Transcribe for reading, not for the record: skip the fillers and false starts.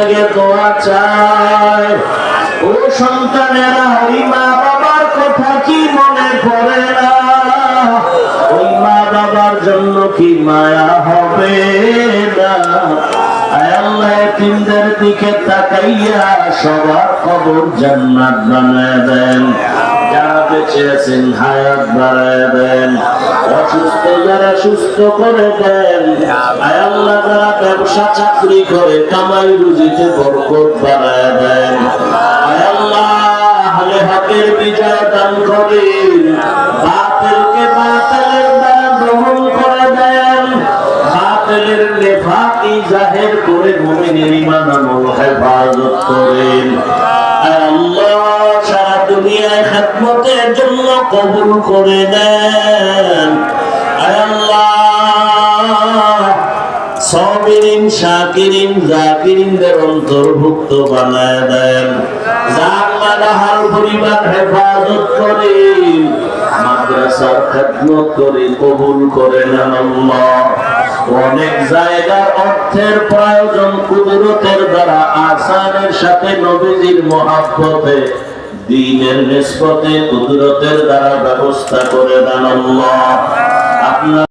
দোয়া চায়। ও সন্তানেরা, ওই মা বাবার কথা কি মনে করে না? ওই মা বাবার জন্য কি মায়া হবে না? আয় আল্লাহ, এতিমদের দিকে তাকাইয়া সবার কবর জান্নাত বানায় দেন। যারা বেঁচে আছেন হায়াত বাড়ায় দেন। অসুস্থ যারা সুস্থ করে দেন। আয় আল্লাহ, যারা ব্যবসা চাকরি করে কামাই রুজিতে বরকত বাড়ায় দেন। আয় আল্লাহ, হলে হকের বিজয় দান করেন। বাতিলকে বাতিলের দ্বারা দমন করে দেন। বাতিলের নেফাকি জাহির করে মুমিনের ঈমান আমল হেফাজত করেন। আয় আল্লাহ, সারা দুনিয়ায় খিদমতের জন্য কবুল করে দেন। আয় আল্লাহ, সাবিরিন শাকিরিন জাকিরিনদের অন্তর্ভুক্ত বানায় দেন। জান্নাতের পরিবার হেফাজত করেন। মাদ্রাসার খিদমত করে কবুল করেন আল্লাহ। অনেক জায়গার অর্থের প্রয়োজন, কুদরতের দ্বারা আসানের সাথে নবীজির মহব্বতে দ্বীনের নিসবতে কুদরতের দ্বারা ব্যবস্থা করে দেন আল্লাহ। আপনার